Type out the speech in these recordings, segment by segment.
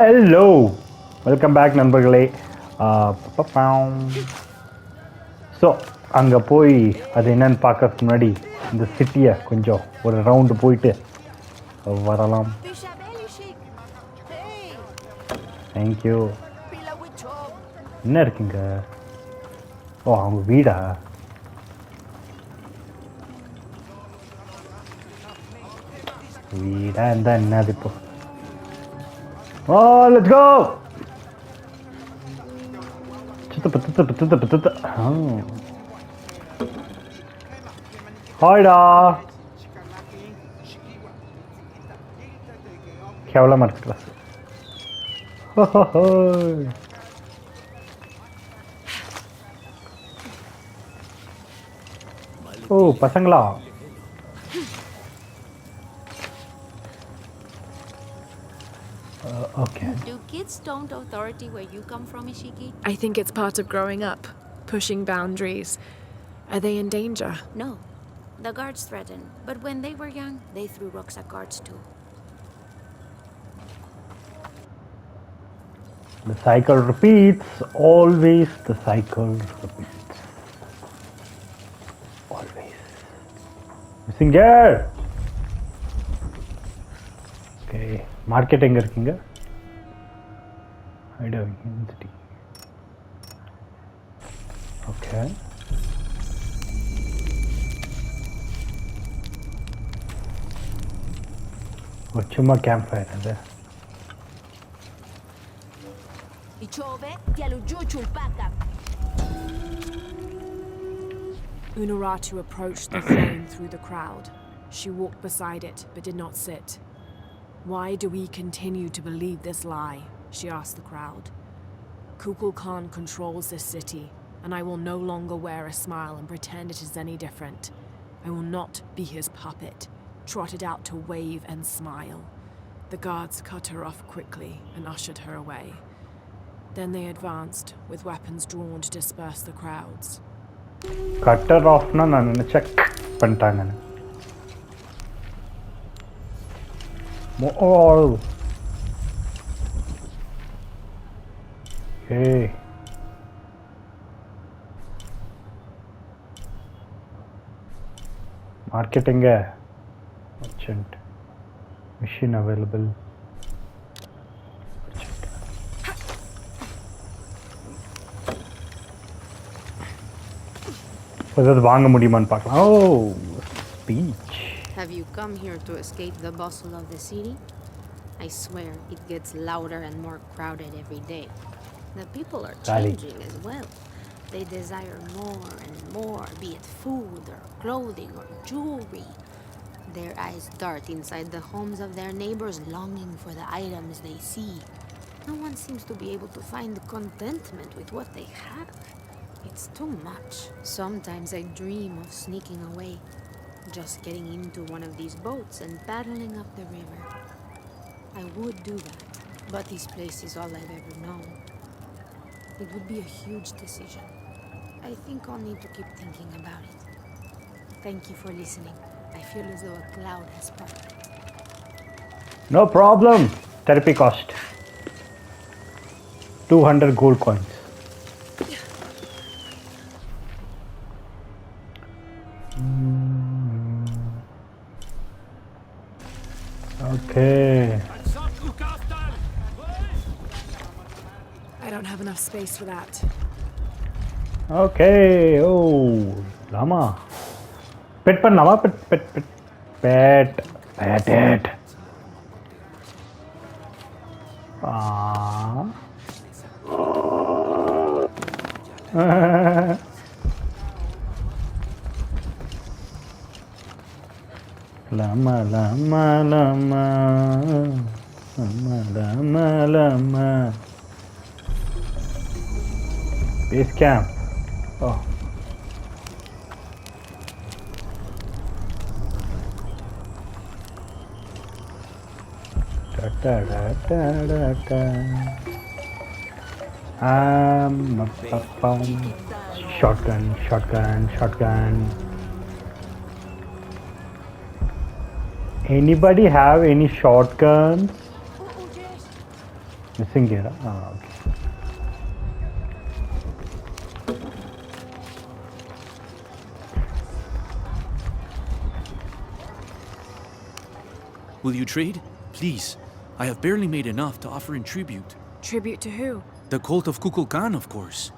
Hello, welcome back நண்பர்களே. So அங்கே போய் அது என்னன்னு பார்க்கறதுக்கு முன்னாடி இந்த சிட்டியை கொஞ்சம் ஒரு ரவுண்டு போயிட்டு வரலாம். தேங்க்யூ. என்ன இருக்குங்க? ஓ, அவங்க வீடா? வீடா இருந்தா என்னது இப்போ? Oh, let's go! Hi da. கேவலமா இருக்கு கிளாஸ். ஓ, பசங்களா? Okay. Do kids don't authority where you come from, Ishiki? I think it's part of growing up, pushing boundaries. Are they in danger? No. The guards threaten, but when they were young, they threw rocks at guards too. The cycle repeats. Always the cycle repeats. Always. Missing girl. Okay. Market எங்க இருக்கீங்க? Eidos-Montréal. Okay. ஒரு சும்மா camp fire அது. Unuratu approached the throne through the crowd. She walked beside it, but did not sit. Why do we continue to believe this lie? She asked the crowd. Kukul Khan controls this city, and I will no longer wear a smile and pretend it is any different. I will not be his puppet, trotted out to wave and smile. The guards cut her off quickly and ushered her away. Then they advanced, with weapons drawn to disperse the crowds. Cut her off na nanu check பண்ணிட்டாங்க. More. Hey. Marketing merchant. Machine available. ஏதாவது வாங்க முடியுமான்னு பார்க்கலாம். Oh, speech. Have you come here to escape the bustle of the city? I swear, it gets louder and more crowded every day. The people are changing as well. They desire more and more, be it food or clothing or jewelry. Their eyes dart inside the homes of their neighbors, longing for the items they see. No one seems to be able to find contentment with what they have. It's too much. Sometimes I dream of sneaking away, just getting into one of these boats and paddling up the river. I would do that, but this place is all I've ever known. It would be a huge decision. I think I'll need to keep thinking about it. Thank you for listening. I feel as though a cloud has parted. No problem. Therapy cost 200 gold coins. Okay. I don't have enough space for that. Okay. Oh, llama. Pet பண்ணலாமா? Pet it. Lama. Base camp. Oh. Shotgun. Anybody have any shotguns? Missing gear. Okay. Will you trade? Please. I have barely made enough to offer in tribute. Tribute to who? The cult of Kukulkan, of course.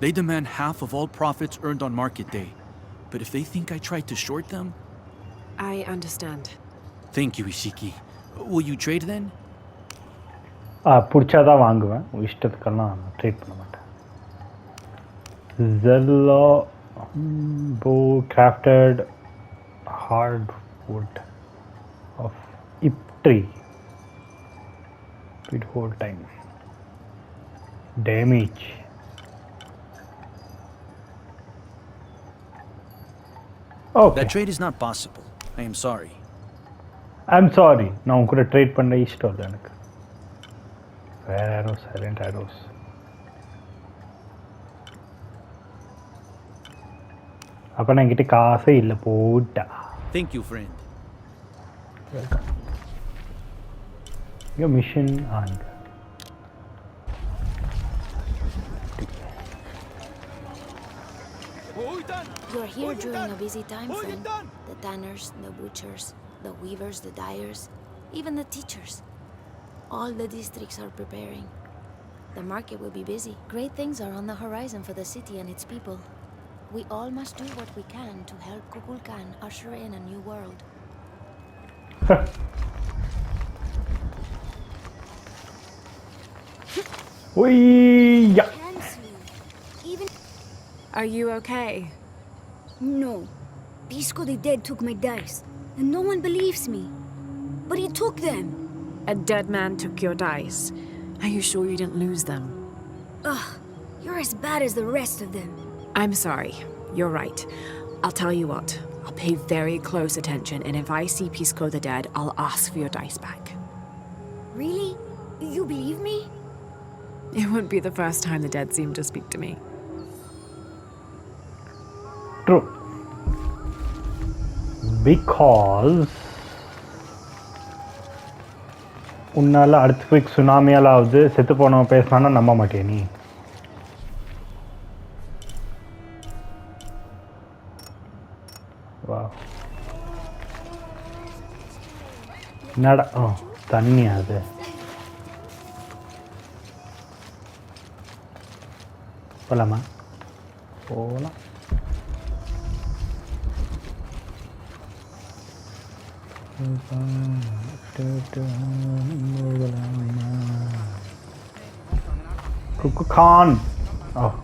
They demand half of all profits earned on market day. But if they think I tried to short them... I understand. Thank you, Ishiki. Will you trade then? பிடிச்சாதான் வாங்குவேன் இஷ்டத்துக்கெல்லாம் treat பண்ண மாட்டேன் Zello bow crafted hardwood of ip tree. Speed hold time. Damage. Okay. That trade is not possible. I am sorry. I'm sorry. நான் உன் கூட trade பண்ண இஷ்டம் இல்லை எனக்கு. Rare arrows, silent arrows. அப்போ நான் என்கிட்ட காசே இல்லை போட்டா. Thank you, friend. Welcome. Your mission on. You're here during a busy time, friend. The tanners, the butchers, the weavers, the dyers, even the teachers. All the districts are preparing. The market will be busy. Great things are on the horizon for the city and its people. We all must do what we can to help Kukulkan usher in a new world. Wee-ya. Even Are you okay? no, Pisco the Dead took my dice, and no one believes me. But he took them. A dead man took your dice. Are you sure you didn't lose them? Ugh, you're as bad as the rest of them. I'm sorry. You're right. I'll tell you what. I'll pay very close attention, and if I see Pisco the Dead, I'll ask for your dice back. Really? You believe me? It wouldn't be the first time the dead seemed to speak to me. True. Because உன்னால அர்த்குவிக் சுனாமியாலாவது செத்து போனவன் பேசினானா நம்ப மாட்டியா நீ வா என்னடா தண்ணி அது போலாமா போலாம் Kukulkan. Oh.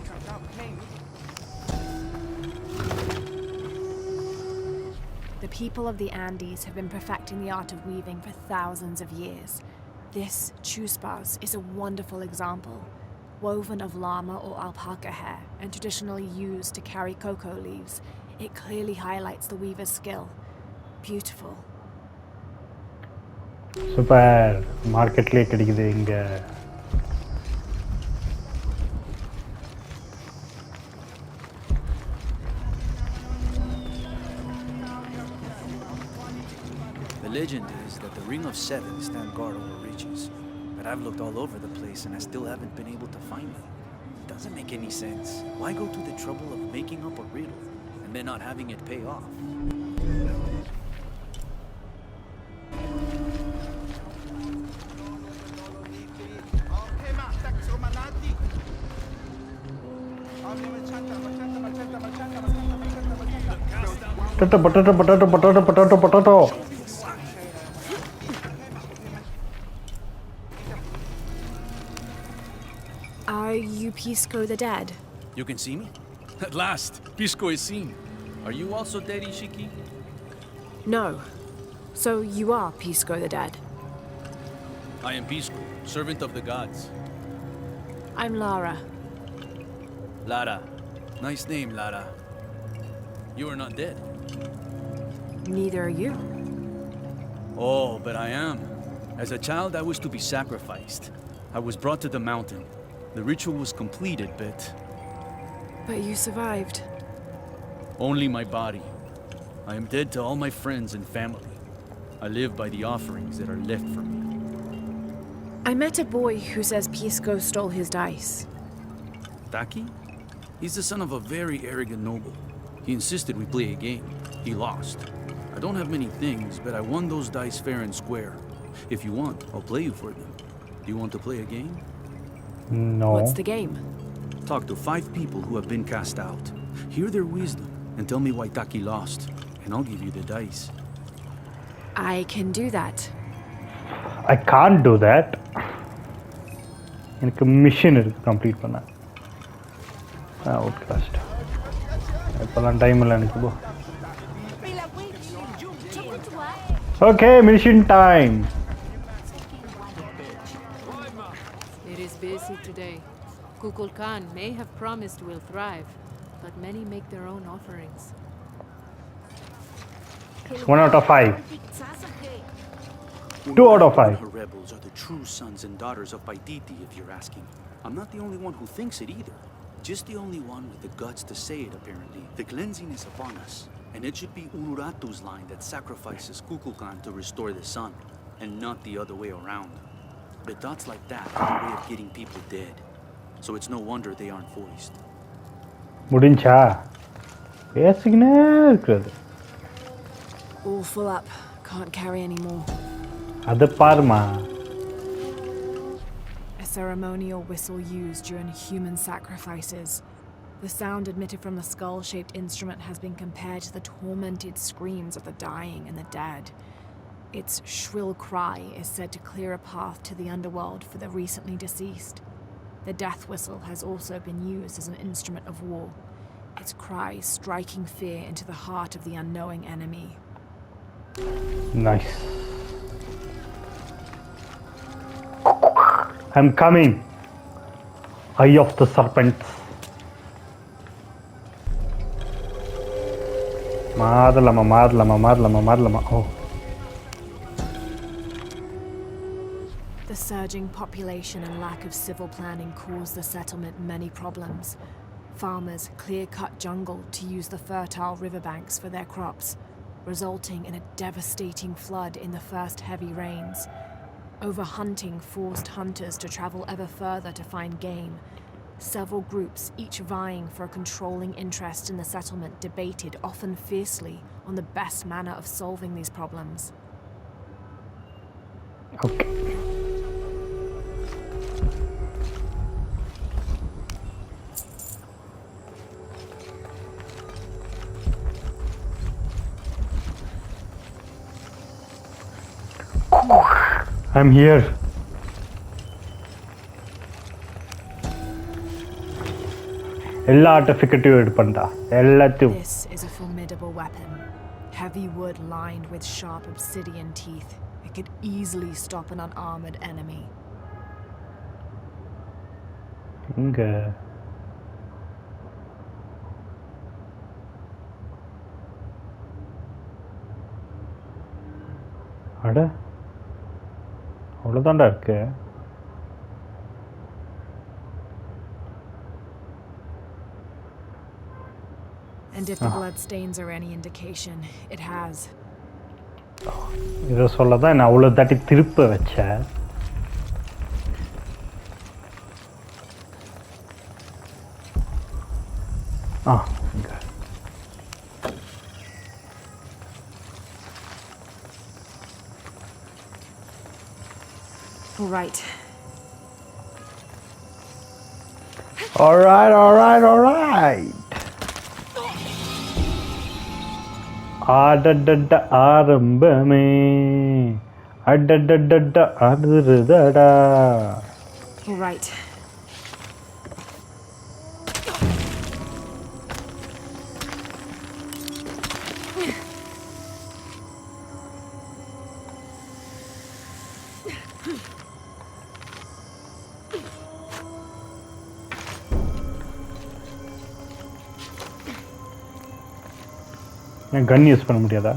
The people of the Andes have been perfecting the art of weaving for thousands of years. This chuspas is a wonderful example. Woven of llama or alpaca hair and traditionally used to carry cocoa leaves, it clearly highlights the weaver's skill. Beautiful. சூப்பர் மார்க்கெட்லேயே கிடைக்குது இங்கே The legend is that the Ring of Seven stand guard over riches. But I've looked all over the place and I still haven't been able to find them. It doesn't make any sense. Why go to the trouble of making up a riddle and then not having it pay off? Potato. Are you Pisco the Dead? You can see me? At last, Pisco is seen. Are you also dead, Ishiki? No. So you are Pisco the Dead. I am Pisco, servant of the gods. I'm Lara. Lara. Nice name, Lara. You are not dead. Neither are you. Oh, but I am. As a child, I was to be sacrificed. I was brought to the mountain. The ritual was completed, but But you survived. only my body. I am dead to all my friends and family. I live by the offerings that are left for me. 'Cause you are Pisco the Dead. I am Pisco, servant of the gods. I am Lara. Nice name, Lara. You are not dead. Neither are you. Oh, but I am. As a child, I was to be sacrificed. I was brought to the mountain. The ritual was completed, but only my body. I am dead to all my friends and family. I live by the offerings that are left for me. I met a boy who says Pisco stole his dice. Taki? He's the son of a very arrogant noble. He insisted we play a game. He lost. I don't have many things, but I won those dice fair and square. If you want, I'll play you for them. Do you want to play a game? No. What's the game? Talk to 5 people who have been cast out. Hear their wisdom and tell me why Taki lost, and I'll give you the dice. I can do that. I can't do that. எனக்கு mission இருக்கு complete பண்ண. Outcast. இப்போலாம் time இல்லை எனக்கு போ. Okay, mission time. It is busy today. Kukul Khan may have promised we'll thrive, but many make their own offerings. 1 out of 5. 2 out of 5. Her rebels are the true sons and daughters of Paititi, if you're asking. I'm not the only one who thinks it either. Just the only one with the guts to say it, apparently. The cleansing is upon us, and it should be Urartu's line that sacrifices Kukulkan to restore the sun, and not the other way around. But thoughts like that are a way of getting people dead, so it's no wonder they aren't voiced. முடிஞ்சா பேசிக்கினே இருக்கிறது. All full up. Can't carry any more. அது பாருமா. A ceremonial whistle used during human sacrifices. The sound emitted from the skull-shaped instrument has been compared to the tormented screams of the dying and the dead. Its shrill cry is said to clear a path to the underworld for the recently deceased. The death whistle has also been used as an instrument of war, its cry striking fear into the heart of the unknowing enemy. Nice. I'm coming. Eye of the serpent. மாறலாமா. Oh. The surging population and lack of civil planning caused the settlement many problems. Farmers clear-cut jungle to use the fertile riverbanks for their crops, resulting in a devastating flood in the first heavy rains. Overhunting forced hunters to travel ever further to find game. Several groups, each vying for a controlling interest in the settlement, debated, often fiercely, on the best manner of solving these problems. Okay. I'm here. எல்லா ஆர்டிஃபிகேட்டையும் எடு பண்ணா எல்லாத்தையும். This is a formidable weapon. Heavy wood lined with sharp obsidian teeth. It could easily stop an unarmored enemy. இங்க அட அவ்வளோதான்டா இருக்கு. And if the blood stains are any indication, it has. இதை சொல்ல தான் நான் அவ்வளோ தாட்டி திருப்ப வச்சேன். இங்க All right. All right. ஆடடட ஆரம்பமே அடடட அதுதடா. All right. ஏன் கன் யூஸ் பண்ண முடியாதா?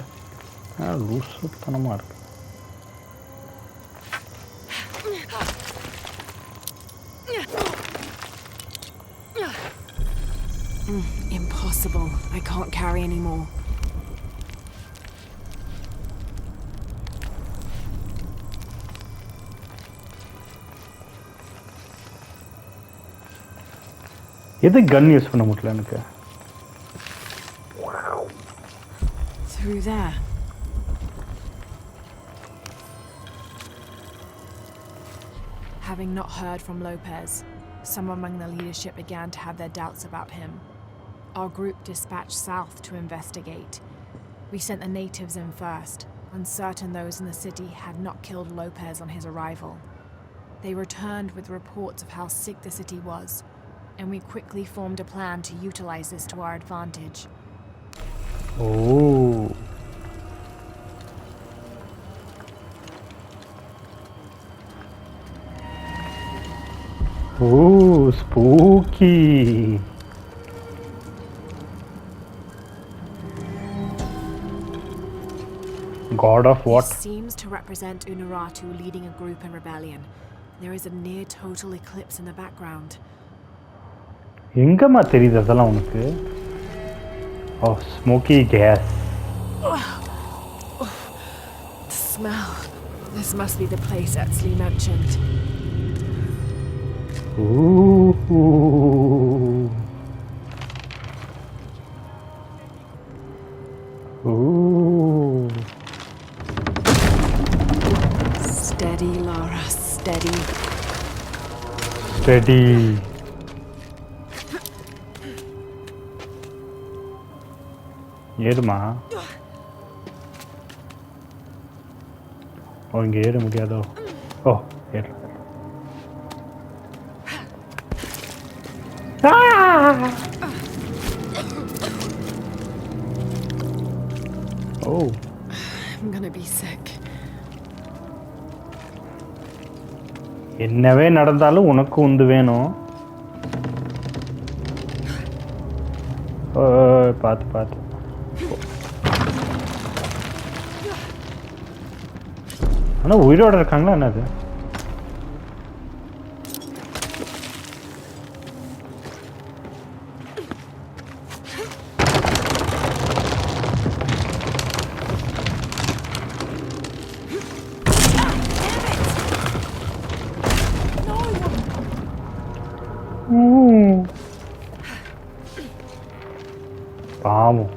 லூசுத்தனமாக இருக்கு. Impossible. I can't carry anymore. எது கன் யூஸ் பண்ண முடியல எனக்கு. Through there. Having not heard from Lopez, some among the leadership began to have their doubts about him. Our group dispatched south to investigate. We sent the natives in first, uncertain those in the city had not killed Lopez on his arrival. They returned with reports of how sick the city was, and we quickly formed a plan to utilize this to our advantage. Oh. Oh, spooky. God of what? This seems to represent Unuratu leading a group in rebellion. There is a near total eclipse in the background. எங்கம்மா தெரியுது அதெல்லாம் உனக்கு? Oh, smoky gas. The smell. This must be the place Etsley mentioned. Ooh. Ooh. Steady, Lara, steady. Steady. ஏறுமா? ஓ இங்கே ஏற முடியாதோ? ஓ ஏறு. Oh. I'm gonna be sick. என்னவே நடந்தாலும் உனக்கு உந்து வேணும். பார்த்து பார்த்து. ஆனால் உயிரோட இருக்காங்களா என்னது? பாவம்.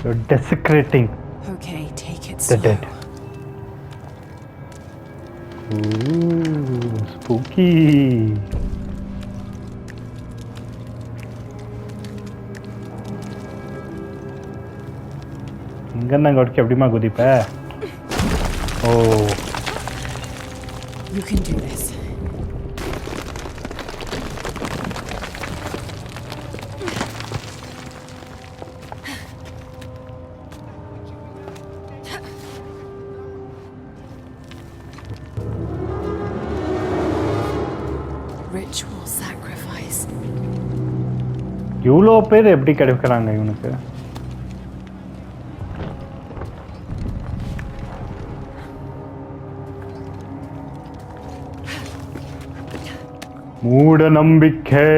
You're desecrating Okay, take it the slow. dead. Ooh, spooky. இங்கன்னு அங்கே வரைக்கும் எப்படிமா குதிப்ப? ஓ You can do this. Ritual sacrifice. இவ்வளோ பேர் எப்படி கிடைக்கிறாங்க இவனுக்கு? மூட நம்பிக்கை.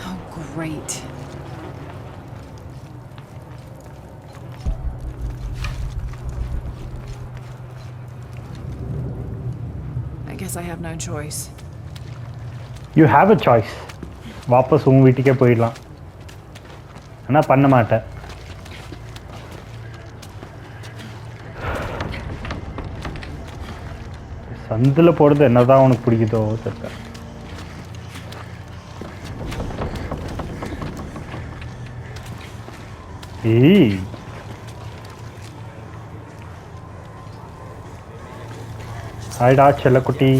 Oh, great. I guess I have no choice. You have a choice. வாபஸ் உன் வீட்டுக்கே போயிடலாம். ஆனால் பண்ண மாட்டேன். சந்தில் போடுறது என்னதான் உனக்கு பிடிக்குதோ சரி. ஏய் ஹாய்டா செல்லக்குட்டி.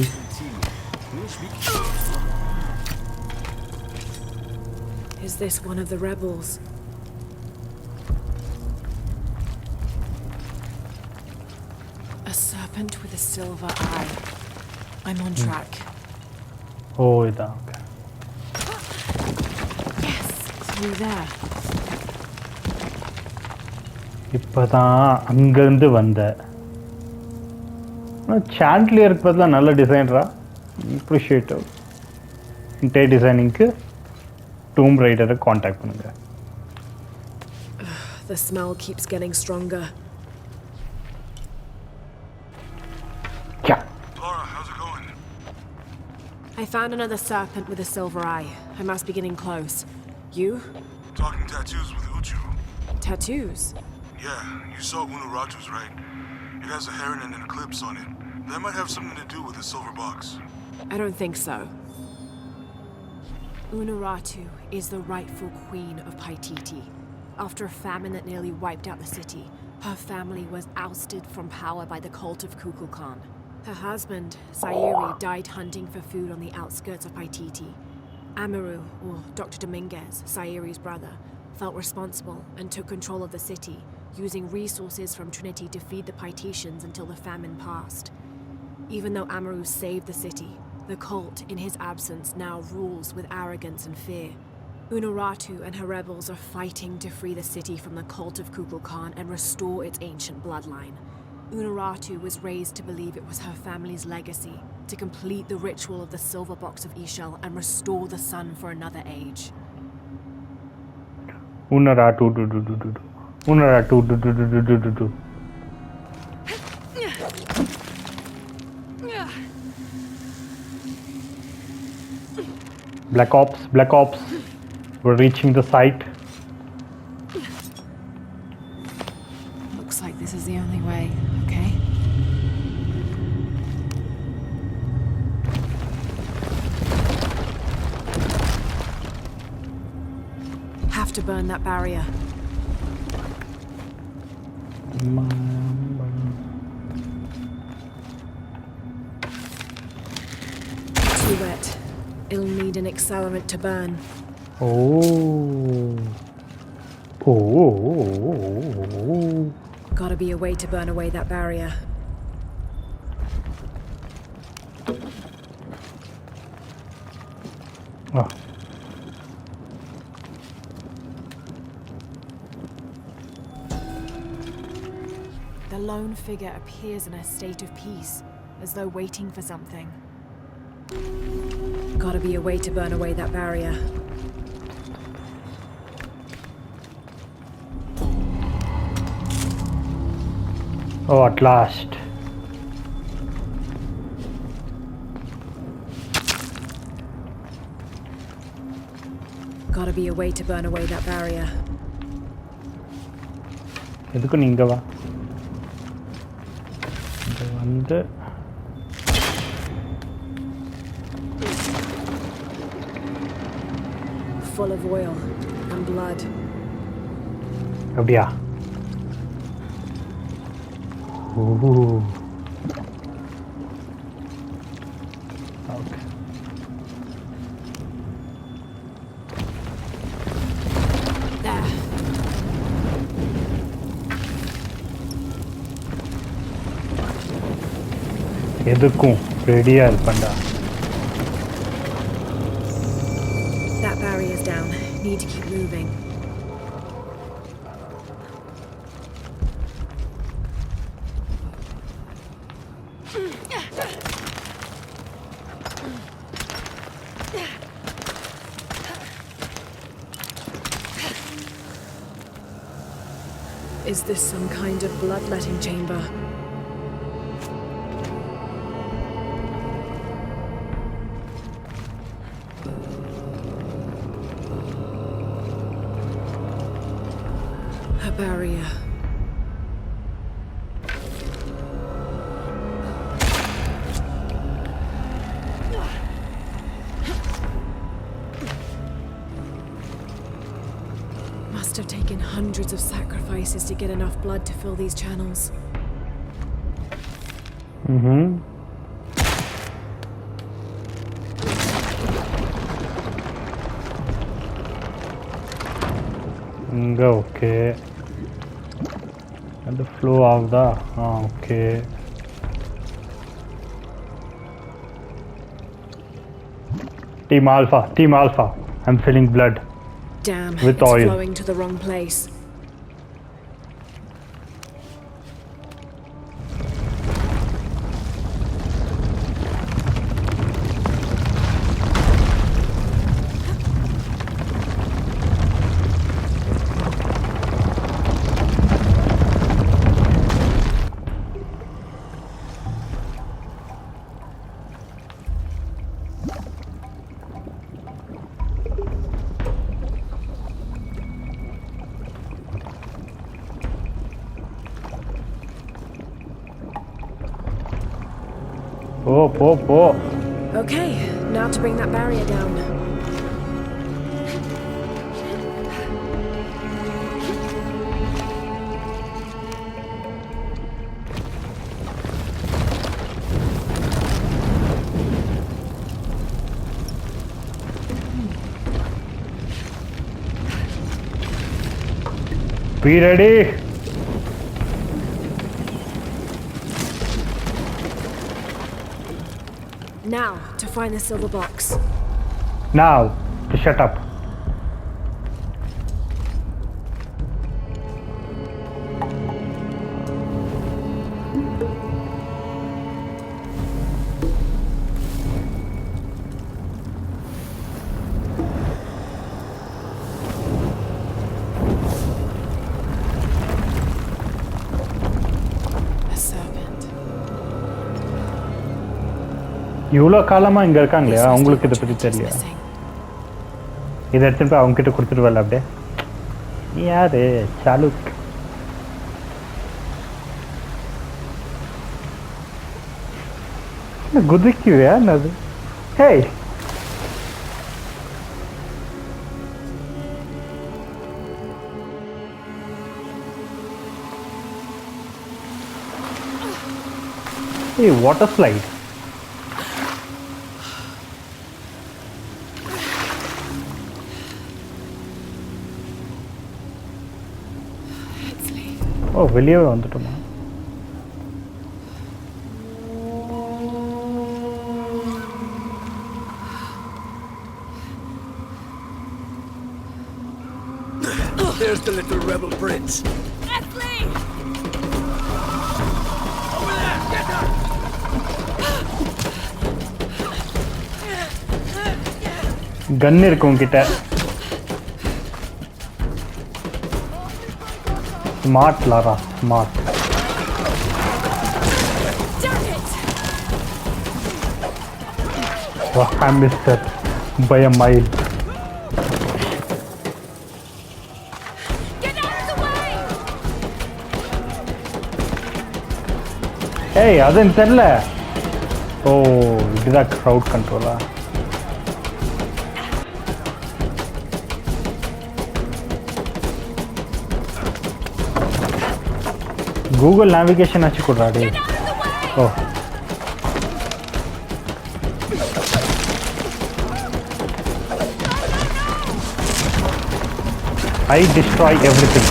Is this one of the rebels? A serpent with a silver eye. I'm on track. ஓ இதான் ஓகே. Yes, through there. இப்போதான் அங்கேருந்து வந்த சாண்ட்லியருக்கு பதிலாக நல்ல டிசைனரா அப்ரிஷியேட்டிவ். இன்டீரியர் டிசைனிங்க்கு டூம் ரைடரை காண்டாக்ட் பண்ணுங்க. The smell keeps getting stronger. Yeah. Laura, how's it going? I found another serpent with a silver eye. I must be getting close. You? Talking tattoos with Uchu. Tattoos? Yeah, you saw Unuratu's, right? It has a heron and an eclipse on it. That might have something to do with the silver box. I don't think so. Unuratu is the rightful queen of Paititi. After a famine that nearly wiped out the city, her family was ousted from power by the cult of Kukulkan. Her husband, Sayuri, died hunting for food on the outskirts of Paititi. Amaru, or Dr. Dominguez, Sayuri's brother, felt responsible and took control of the city, using resources from Trinity to feed the Paititians until the famine passed. Even though Amaru saved the city, the cult, in his absence, now rules with arrogance and fear. Unuratu and her rebels are fighting to free the city from the cult of Kukulkan and restore its ancient bloodline. Unuratu was raised to believe it was her family's legacy to complete the ritual of the silver box of Ishel and restore the sun for another age. Unuratu do do do do do. Unuratu do do do do do do do. Black Ops, Black Ops. We're reaching the site. Looks like this is the only way, okay? Have to burn that barrier. Too wet. It'll need an accelerant to burn. Oh. Oh. Gotta be a way to burn away that barrier. Oh. The lone figure appears in a state of peace, as though waiting for something. Gotta be a way to burn away that barrier. Oh, at last. Gotta be a way to burn away that barrier. எதுக்கு நீங்க வா இங்க வந்து Full of oil and blood. அப்படியா ஓ okay There. எதுக்கும் ரெடியா இருப்பேன்டா That barrier's down. Need to keep moving. Is this some kind of bloodletting chamber? A barrier. Must have taken hundreds of sacrifices to get enough blood to fill these channels. இங்க okay அந்த flow ஆகுதா okay Team Alpha, Team Alpha. I'm feeling blood. Damn, With it's oil. flowing to the wrong place. Oh. Okay, now to bring that barrier down. Be ready. Now, to find the silver box. Now, to shut up. A serpent. இவ்வளோ காலமா இங்க இருக்காங்களே This அவங்களுக்கு இதை must be பத்தி what is தெரியல. missing. இதை எடுத்துட்டு போய் அவங்க கிட்ட கொடுத்துருவல அப்படியே. யாரு சாலுக்? குதிக்குவே என்னது? Hey Hey, water slide. Oh, வெளியவே வந்துட்டோமா? There's the little rebel prince. Gun இருக்கு உன்கிட்ட. Smart Lara, smart. I missed that by a mile. Hey, அது எனக்கு தெரியல. ஓ, இதுதான் க்ரௌட் கண்ட்ரோலா? Google navigation achi kodadi. Oh. I destroy everything.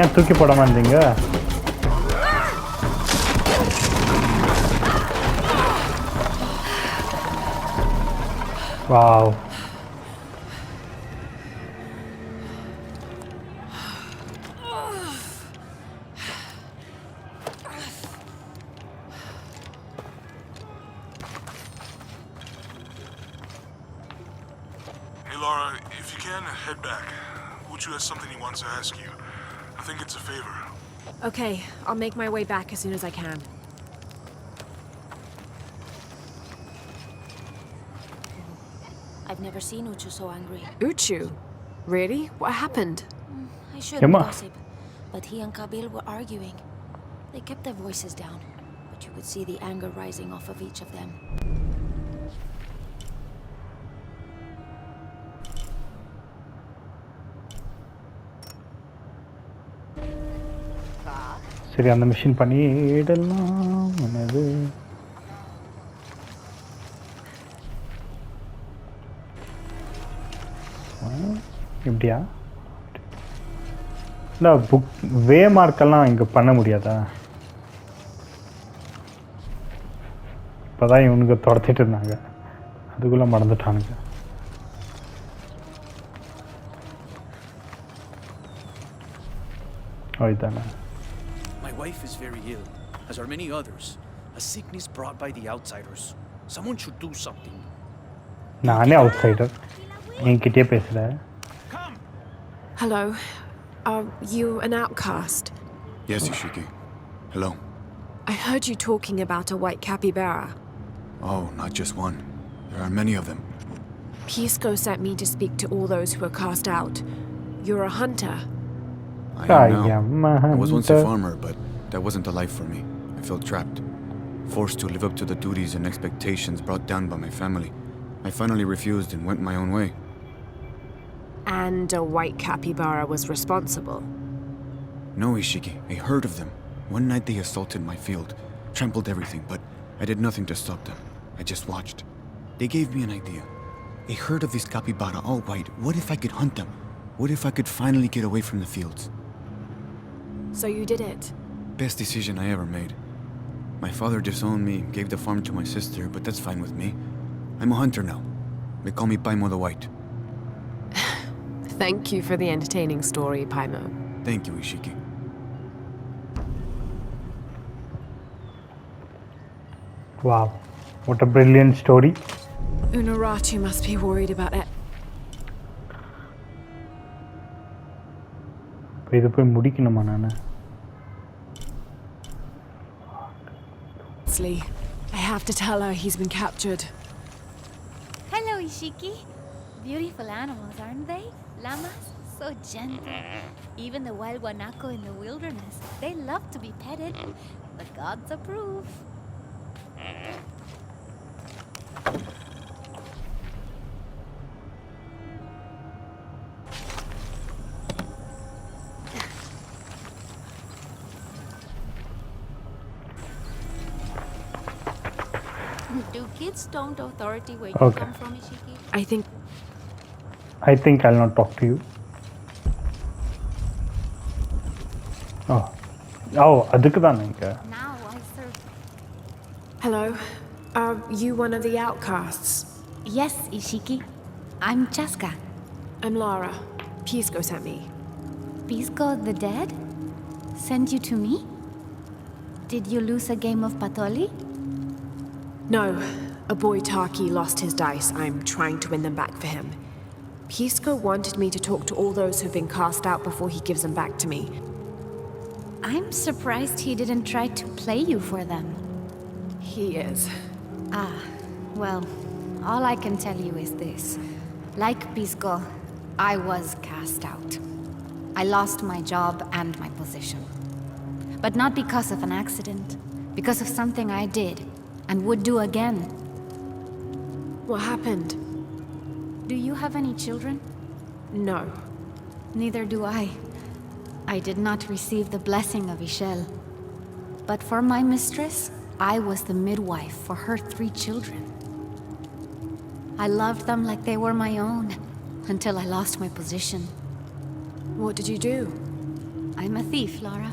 ஏன் தூக்கி போடாம இருந்தீங்க? Wow. Hey, Laura, if you can, head back. Uchu has something he wants to ask you. I think it's a favor. Okay, I'll make my way back as soon as I can. I've never seen Uchu so angry. Uchu? Really? What happened? I shouldn't Emma. gossip, but he and Kabil were arguing. They kept their voices down, but you could see the anger rising off of each of them. சரி, அந்த machine பண்ணிடலாம். என்னது? இப்படியா இல்லை book வே மார்க்கெல்லாம் இங்கே பண்ண முடியாதா இப்போ தான் இவனுக்கு துரத்திட்டு இருந்தாங்க அதுக்குள்ளே மறந்துட்டானுங்க இதுதானே My wife is very ill, as are many others. A sickness brought by the outsiders. Someone should do something. நானே அவுட் சைடர் என்கிட்டயே பேசுகிறேன் Hello. Are you an outcast? Yes, Ishiki. Hello. I heard you talking about a white capybara. Oh, not just one. There are many of them. Pisco sent me to speak to all those who were cast out. You're a hunter. I am now. I was once a farmer, but that wasn't the life for me. I felt trapped. Forced to live up to the duties and expectations brought down by my family. I finally refused and went my own way. And a white capybara was responsible. No, Ishiki. A herd of them. One night they assaulted my field, trampled everything, but I did nothing to stop them. I just watched. They gave me an idea. A herd of these capybara, all white. What if I could hunt them? What if I could finally get away from the fields? So you did it? Best decision I ever made. My father disowned me, gave the farm to my sister, but that's fine with me. I'm a hunter now. They call me Paimo the White. Thank you for the entertaining story, Paimo. Thank you, Ishiki. Wow, what a brilliant story. Unuratu must be worried about it. இதை போய் முடிக்கணுமா நான் I have to tell her he's been captured. Hello, Ishiki. Beautiful animals, aren't they? Llamas? So gentle. Even the wild guanaco in the wilderness. They love to be petted. The gods approve. Do kids don't authority where you Okay. come from, Ishiki? I think I'll not talk to you. அதுக்கு தான் இங்க Now I serve. Hello. Are you one of the outcasts? Yes, Ishiki. I'm Chaska. I'm Lara. Pisco sent me. Pisco the dead? Sent you to me? Did you lose a game of Patoli? No. A boy Taki lost his dice. I'm trying to win them back for him. Pisco wanted me to talk to all those who've been cast out before he gives them back to me. I'm surprised he didn't try to play you for them. He is. Well, all I can tell you is this. Like Pisco, I was cast out. I lost my job and my position. But not because of an accident. Because of something I did and would do again. What happened? Do you have any children? No. Neither do I. I did not receive the blessing of Ishel. But for my mistress, I was the midwife for her 3 children. I loved them like they were my own, until I lost my position. What did you do? I'm a thief, Lara.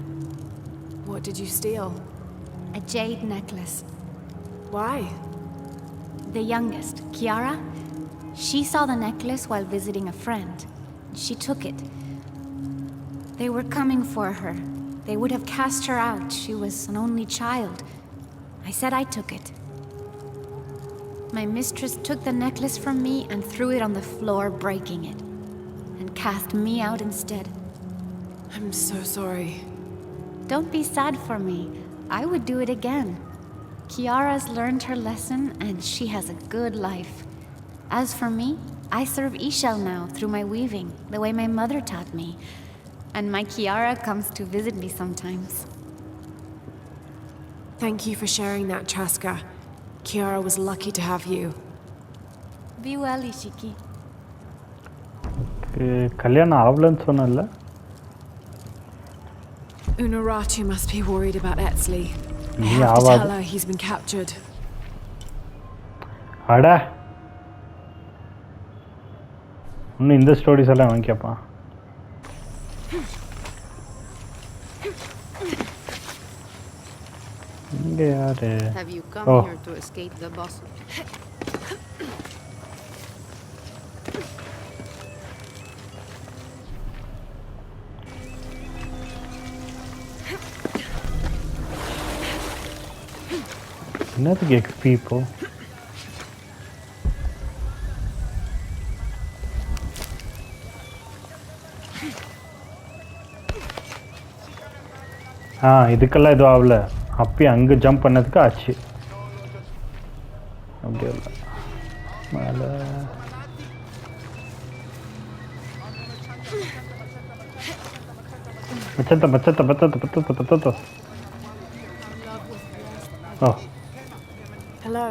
What did you steal? A jade necklace. Why? The youngest, Kiara, she saw the necklace while visiting a friend. She took it. They were coming for her. They would have cast her out. She was an only child. I said I took it. My mistress took the necklace from me and threw it on the floor, breaking it. And cast me out instead. I'm so sorry. Don't be sad for me. I would do it again. Kiara's learned her lesson and she has a good life. As for me, I serve Ishel now through my weaving, the way my mother taught me. And my Kiara comes to visit me sometimes. Thank you for sharing that, Chaska. Kiara was lucky to have you. Be well, Ishiki. கல்யாணம் ஆகலன்னு சொன்னல Unuratu must be worried about Etzli. I Yeah, have to but- tell her he's been captured. அட இன்னும் இந்த stories எல்லாம் அவன் கேட்பான். இங்க யாரு? Have you come Oh. here to escape the bustle? என்னதுக்கு எக்ஸ்பி இப்போ? இதுக்கெல்லாம் எதுவும் ஆகல. அப்பயே அங்கே ஜம்ப் பண்ணதுக்கு ஆச்சு. அப்படியே இல்லை மேலே பச்சத்த பச்சத்த பச்சத்த பச்சத்த பச்சத்த. Oh. Hello.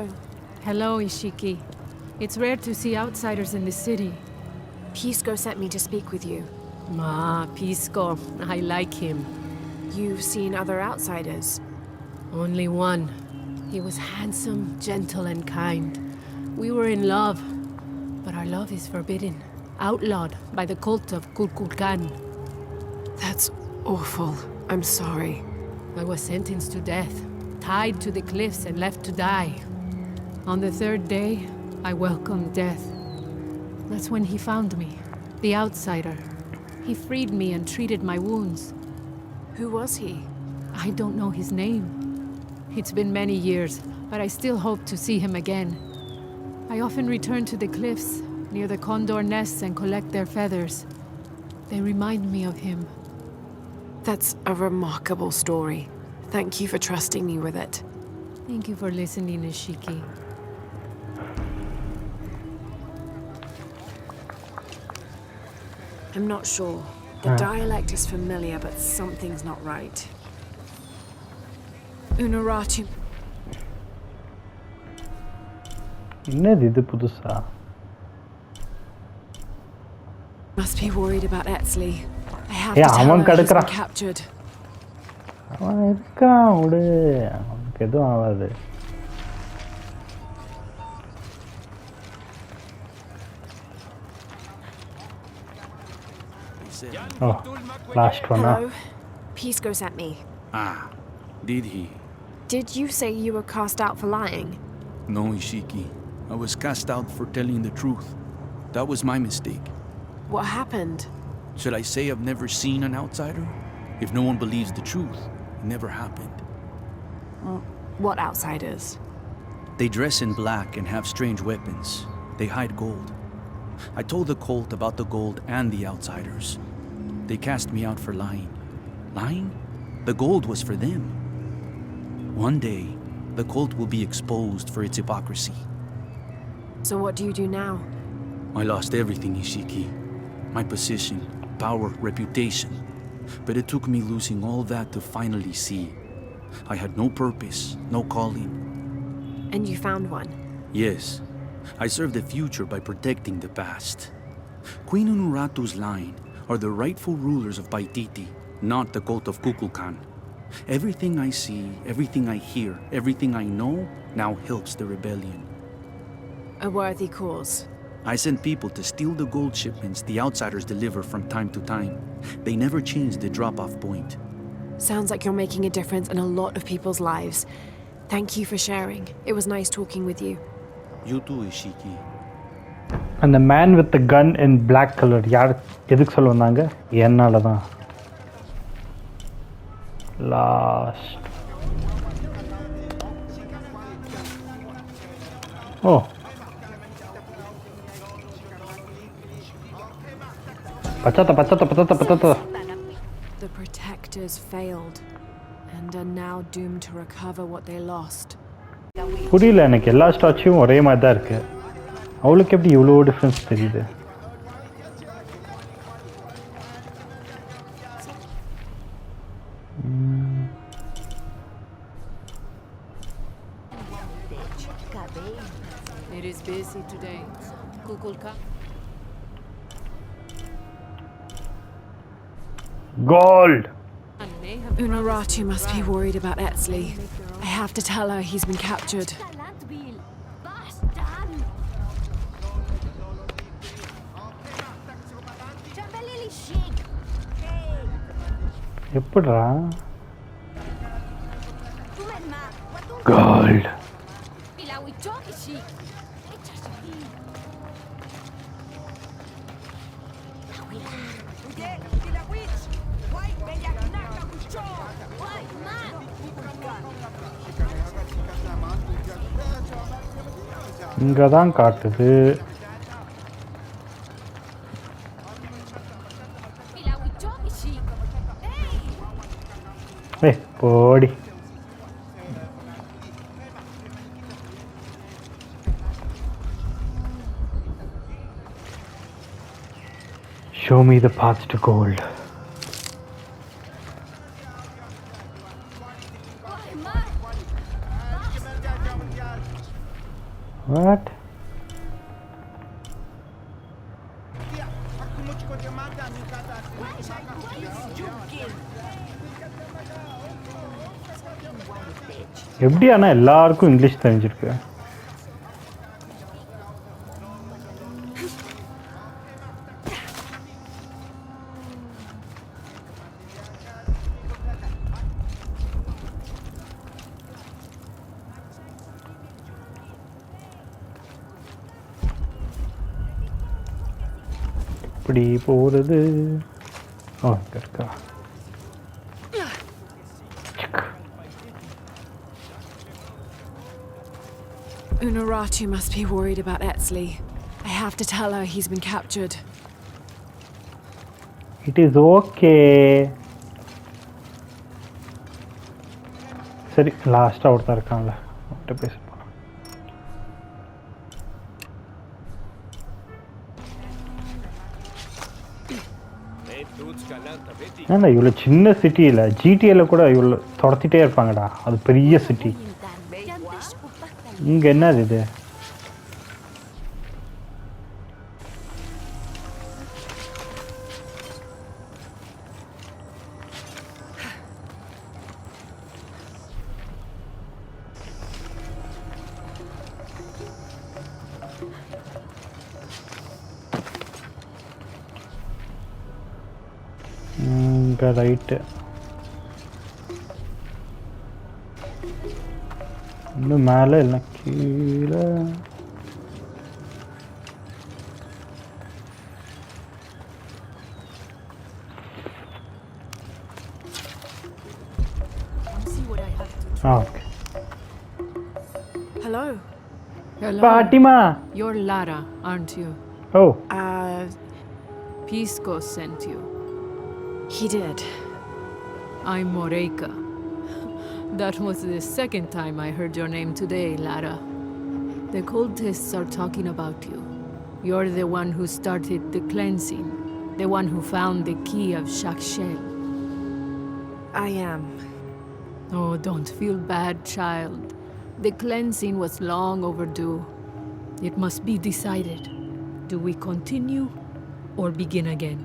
Hello, Ishiki. It's rare to see outsiders in the city. Pisco sent me to speak with you. Pisco. I like him. You've seen other outsiders? Only one. He was handsome, gentle, and kind. We were in love, but our love is forbidden, outlawed by the cult of Kukulkan. That's awful. I'm sorry. I was sentenced to death, tied to the cliffs and left to die. On the third day, I welcomed death. That's when he found me, the outsider. He freed me and treated my wounds. Who was he? I don't know his name. It's been many years, but I still hope to see him again. I often return to the cliffs, near the condor nests, and collect their feathers. They remind me of him. That's a remarkable story. Thank you for trusting me with it. Thank you for listening, Ishiki. I'm not sure. The dialect is familiar, but something's not right. Unuratu. என்னது இது புதுசா? Must be worried about Etzli. I have Yeah, to tell அவன் her he's கடுக்குறான். been captured. அவன் இருக்கான் விடு, அவனுக்கு எதுவும் ஆகாது. Oh, last one. Hello. Pisco sent me. Ah, did he? Did you say you were cast out for lying? No, Ishiki. I was cast out for telling the truth. That was my mistake. What happened? Should I say I've never seen an outsider? If no one believes the truth, it never happened. What outsiders? They dress in black and have strange weapons. They hide gold. I told the cult about the gold and the outsiders. They cast me out for lying. Lying? The gold was for them. One day, the cult will be exposed for its hypocrisy. So what do you do now? I lost everything, Ishiki. My position, power, reputation. But it took me losing all that to finally see. I had no purpose, no calling. And you found one? Yes, I serve the future by protecting the past. Queen Unuratu's line are the rightful rulers of Paititi, not the cult of Kukulkan. Everything I see, everything I hear, everything I know now helps the rebellion. A worthy cause. I send people to steal the gold shipments the outsiders deliver from time to time. They never change the drop-off point. Sounds like you're making a difference in a lot of people's lives. Thank you for sharing. It was nice talking with you. You too, Ishiki. And the man with the gun in black color, யார் எதுக்கு சொல்ல வந்தாங்க? என்னால தான். Last. Oh. பச்சத்த. The protectors failed and are now doomed to recover what they lost. புரியல எனக்கு, எல்லா ஸ்டாச்சுவும் ஒரே மாதிரி தான் இருக்கு. அவளுக்கு எப்படி இவ்வளோ டிஃப்ரென்ஸ் தெரியுது? It is busy today. Kukulkan. Gold. Unuratu must be worried about Etzli. I have to tell her he's been captured. எப்படிடா கோல்ட் இங்கே தான் காட்டுது. போடி show me the path to gold. What? எப்படி ஆனால் எல்லாருக்கும் இங்கிலீஷ் தெரிஞ்சிருக்கு. இப்படி போகிறது இருக்கா? Unuratu must be worried about Etsley. I have to tell her he's been captured. It is okay. சரி லாஸ்ட்டாக ஒருத்தர் இருக்கான்ல அவர்கிட்ட பேச போகிறேன். ஏன்னா இவ்வளோ சின்ன சிட்டியில் ஜிடிஏல கூட இவ்வளோ துரத்திட்டே இருப்பாங்கடா. அது பெரிய சிட்டி. இங்கே என்னது இது? இங்கே ரைட்டு. இன்னும் மேலே இல்லை கீழே. Okay. Hello. Hello. Fatima. You're Lara, aren't you? Oh. Pisco sent you. He did. I'm Moreika. That was the second time I heard your name today, Lara. The cultists are talking about you. You're the one who started the cleansing, the one who found the key of Shakshel. I am. Oh, don't feel bad, child. The cleansing was long overdue. It must be decided. Do we continue or begin again?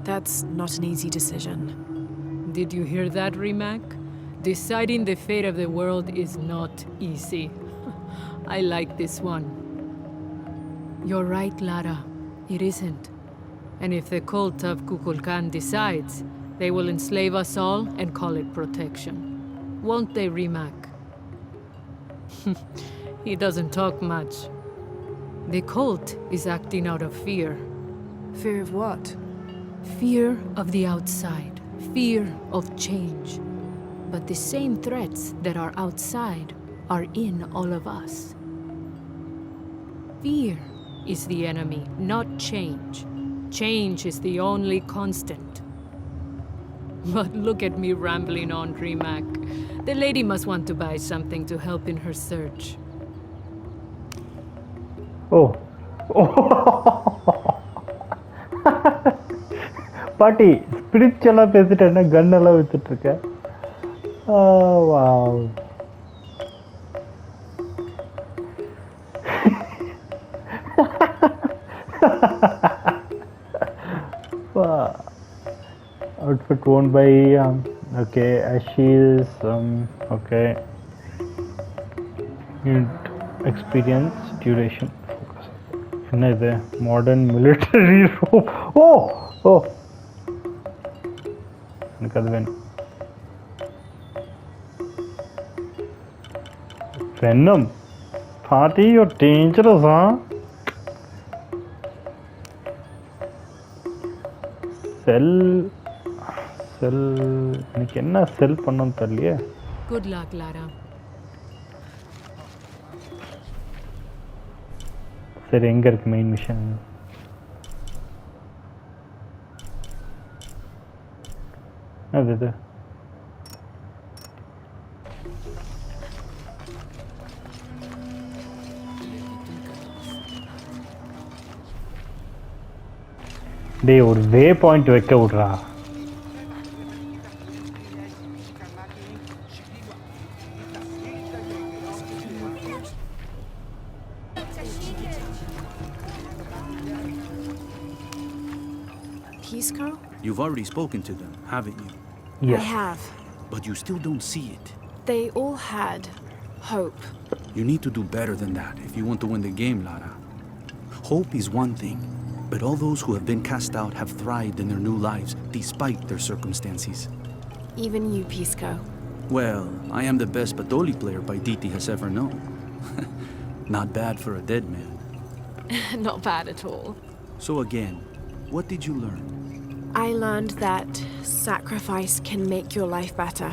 That's not an easy decision. Did you hear that, Rimac? Deciding the fate of the world is not easy. I like this one. You're right, Lara. It isn't. And if the cult of Kukulkan decides, they will enslave us all and call it protection. Won't they, Rimac? He doesn't talk much. The cult is acting out of fear. Fear of what? Fear of the outside. Fear of change. But the same threats that are outside are in all of us. Fear is the enemy, not change. Change is the only constant. But look at me rambling on, Rimac. The lady must want to buy something to help in her search. Oh. பாட்டி ஸ்பிரிச்சுவலாக பேசிட்டு என்ன கன்னெல்லாம் வித்துட்ருக்க. Wow. Outfit worn by okay, Ashes, okay. Experience, duration, focus. Another modern military robe. Oh, ஓ எனக்கு அது வேணும். Venom party you're dangerous செல் எனக்கு என்ன செல் பண்ணணும்னு தெரியலையே. Good luck, Lara. சரி எங்க இருக்கு மெயின் மிஷன்? அது இது டேய் ஒரு வே பாயிண்ட் வைக்க விட்றா. Pisco? You've already spoken to them, haven't you? Yes. I have. But you still don't see it. They all had hope. You need to do better than that if you want to win the game, Lara. Hope is one thing, but all those who have been cast out have thrived in their new lives despite their circumstances. Even you, Pisco. Well, I am the best Batoli player Paititi has ever known. Not bad for a dead man. Not bad at all. So again, what did you learn? I learned that sacrifice can make your life better.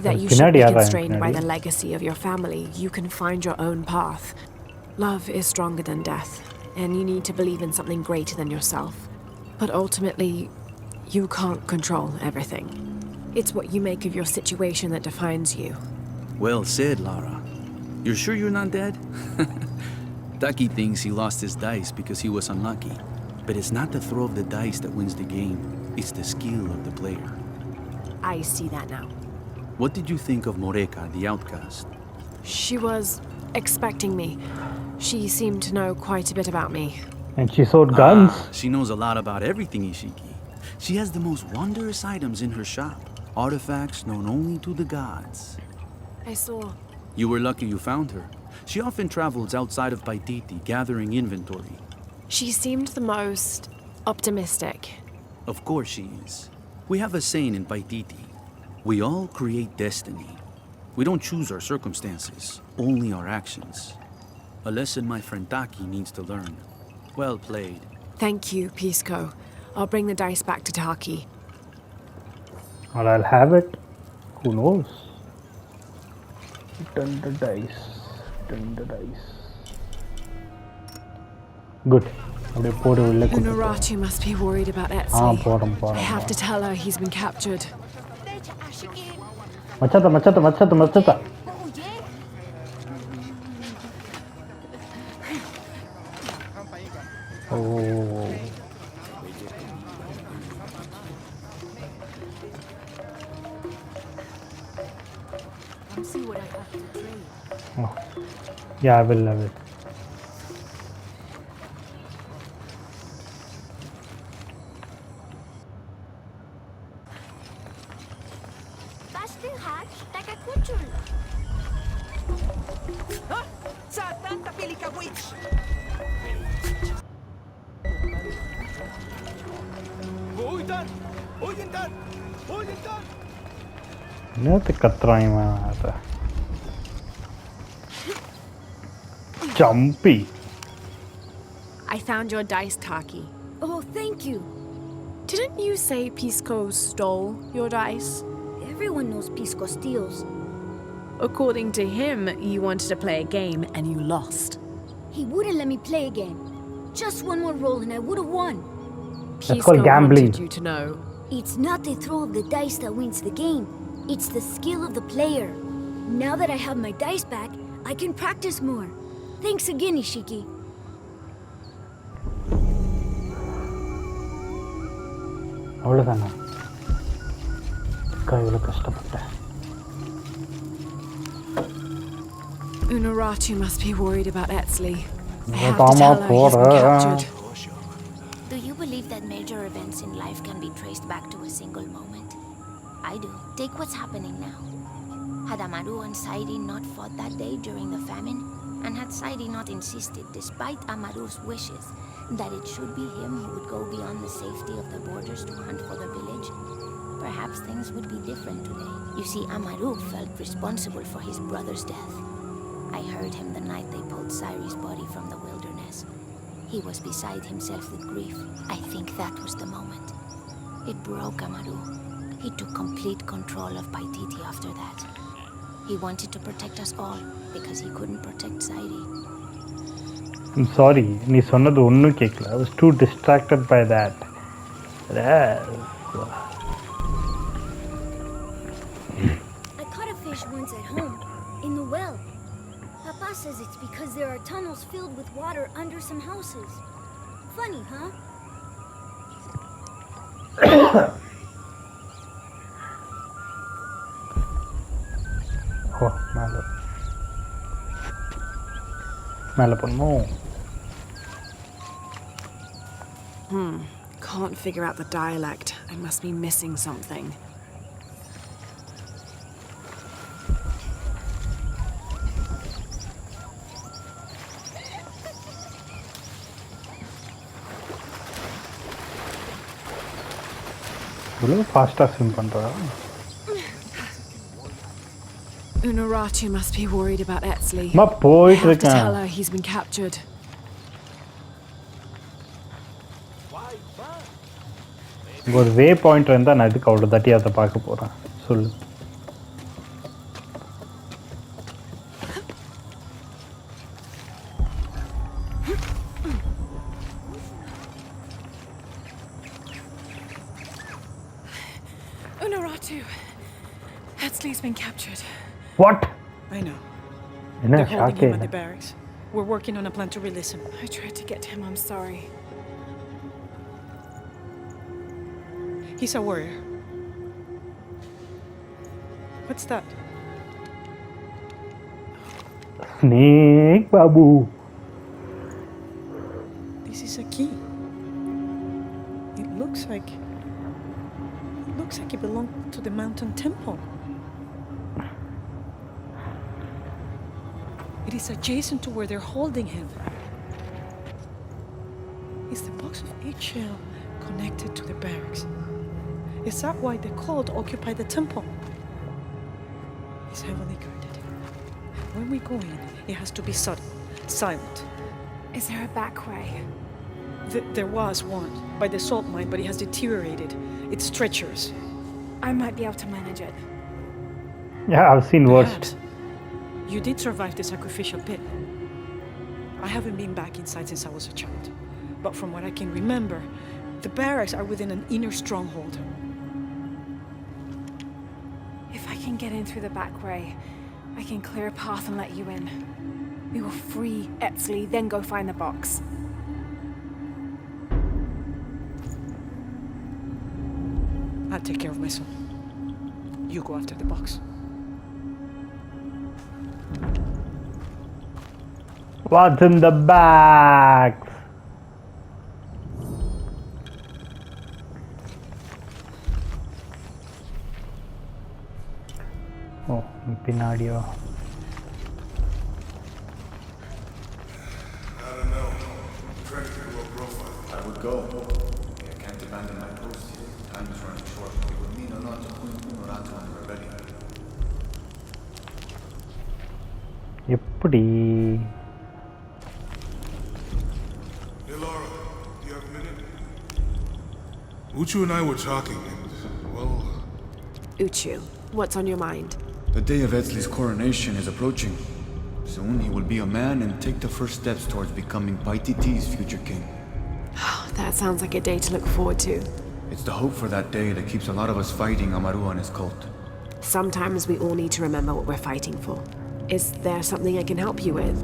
That you Pinadi shouldn't be yaar, constrained by Pinadi. the legacy of your family. You can find your own path. Love is stronger than death, and you need to believe in something greater than yourself. But ultimately, you can't control everything. It's what you make of your situation that defines you. Well said, Lara. You're sure you're not dead? Taki thinks he lost his dice because he was unlucky. But it's not the throw of the dice that wins the game. It's the skill of the player. I see that now. What did you think of Moreka, the outcast? She was expecting me. She seemed to know quite a bit about me. And she sold guns. She knows a lot about everything, Ishiki. She has the most wondrous items in her shop. Artifacts known only to the gods. I saw. You were lucky you found her. She often travels outside of Paititi, gathering inventory. She seemed the most optimistic. Of course she is. We have a saying in Paititi. We all create destiny. We don't choose our circumstances, only our actions. A lesson my friend Taki needs to learn. Well played. Thank you, Pisco. I'll bring the dice back to Taki. Or I'll have it. Who knows? Turn the dice. Turn the dice. Good. அப்படியே போடு உள்ள கூட்டு. Unuratu must be worried about ah Etsley. போறோம் I போறோம். have to tell her he's been captured. மச்சாத்த. O Come see what I have to trade. Oh. Yeah, I will. என்னத்து கத்துறான் இவன் அத Jambi. I found your dice, Taki. Oh, thank you. Didn't you say Pisco stole your dice? Everyone knows Pisco steals. According to him, you wanted to play a game and you lost. He wouldn't let me play again. Just one more roll and I would have won. That's called gambling. Wanted you to know. It's not the throw of the dice that wins the game. It's the skill of the player. Now that I have my dice back, I can practice more. Thanks again, Ishiki. அவ்வளோதானா? இவ்வளோ கஷ்டப்பட்டேன். Unuratu must be worried about Etsley. I have to Tama tell her he's been pora. captured. Do you believe that major events in life can be traced back to a single moment? I do. Take what's happening now. Had Amaru and Sairi not fought that day during the famine, And had Sairi not insisted, despite Amaru's wishes, that it should be him who would go beyond the safety of the borders to hunt for the village, perhaps things would be different today. You see, Amaru felt responsible for his brother's death. I heard him the night they pulled Sairi's body from the wilderness. He was beside himself with grief. I think that was the moment. It broke Amaru. He took complete control of Paititi after that. He wanted to protect us all because he couldn't protect Sairi. I'm sorry, நீ சொன்னது ஒன்றும் கேட்கல. I was too distracted by that. I caught a fish once at home, in the well. Papa says it's because there are tunnels filled with water under some houses. Funny, huh? Oh, மேலே போகணும். Can't figure out the dialect. I must be missing something. இவ்வளோ ஃபாஸ்ட்டாக swim பண்ணுறா. Unuratu must be worried about Etzli. அம்மா I போயிட்டு have to இருக்கேன். tell her he's been captured. இங்கே ஒரு வே பாயிண்ட் இருந்தால் நான் இதுக்கு அவ்வளோ தட்டி அதை பார்க்க போகிறேன். சொல்லு. Unuratu, Etzli's been captured. What? I know. என்ன They're holding ஷாக்கே him at the barracks. We're working on a plan to release him. I tried to get him. I'm sorry. He's a warrior. What's that? Snake Babu. This is a key. It looks like it belonged to the mountain temple. It is adjacent to where they're holding him. Is the box of HL connected to the barracks? Is that why the cult occupied the temple? It's heavily guarded. When we go in, it has to be subtle, silent. Is there a back way? There was one by the salt mine, but it has deteriorated. It's treacherous. I might be able to manage it. Yeah, I've seen worse. Perhaps. You did survive the sacrificial pit. I haven't been back inside since I was a child. But from what I can remember, the barracks are within an inner stronghold. If I can get in through the back way, I can clear a path and let you in. We will free Etzli, then go find the box. I'll take care of my son. You go after the box. What's in the bags? Oh, பின்னாடியோ. I don't know. I'm trying to get a low profile. I would go. I can't abandon my post here. Time is running short. It would mean a lot to Unuratu and the rebellion. எப்படி? Hey, Laura, do you have a minute? Uchu and I were talking, and, well, Uchu, what's on your mind? The day of Etzli's coronation is approaching. Soon he will be a man and take the first steps towards becoming Paititi's future king. That sounds like a day to look forward to. It's the hope for that day that keeps a lot of us fighting Amaru and his cult. Sometimes we all need to remember what we're fighting for. Is there something I can help you with?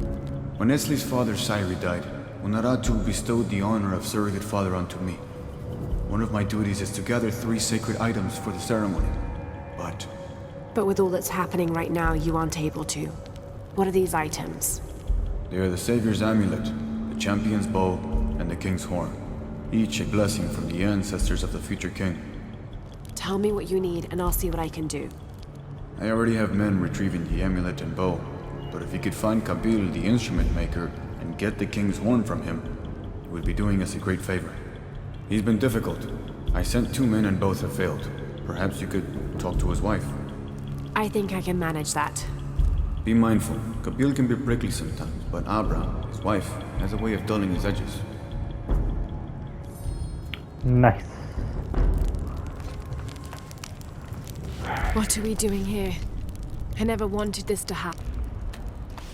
When Etzli's father Sairi died, Unuratu bestowed the honor of surrogate father onto me. One of my duties is to gather 3 sacred items for the ceremony. But with all that's happening right now, you aren't able to. What are these items? They are the Savior's amulet, the champion's bow, and the king's horn. Each a blessing from the ancestors of the future king. Tell me what you need, and I'll see what I can do. I already have men retrieving the amulet and bow. but if you could find Kabil, the instrument maker, and get the king's horn from him, you would be doing us a great favor. He's been difficult. I sent 2 men and both have failed. Perhaps you could talk to his wife. I think I can manage that. Be mindful. Kabil can be prickly sometimes, but Abra, his wife, has a way of dulling his edges. Nice. What are we doing here? I never wanted this to happen.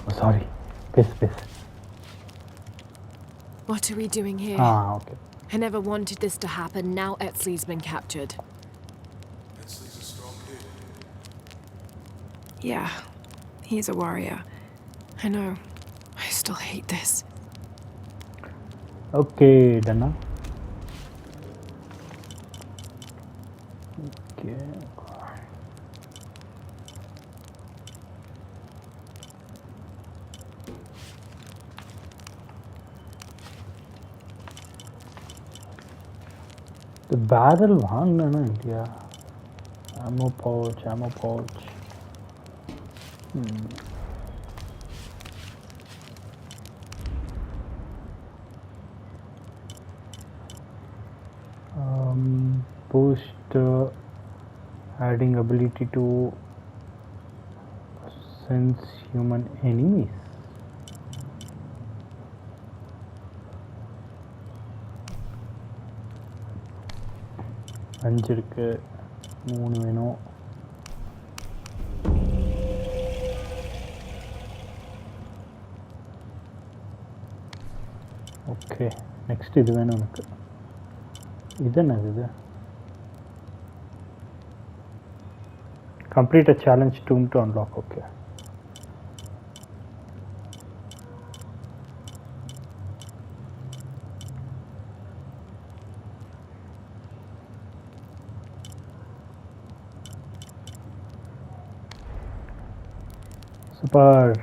Oh, sorry. This. What are we doing here? Okay. I never wanted this to happen. Now Etzli's been captured. Etzli's a strong kid. Yeah, he's a warrior. I know. I still hate this. Okay, Dana. Okay. The barrel வாங்கனா இல்லையா? Ammo pouch. Boost adding ability to sense human enemies. அஞ்சு இருக்கு, 3 வேணும். Okay, next இது வேணும் எனக்கு. இது என்னது இது? Complete a challenge tomb to unlock. Okay. Super.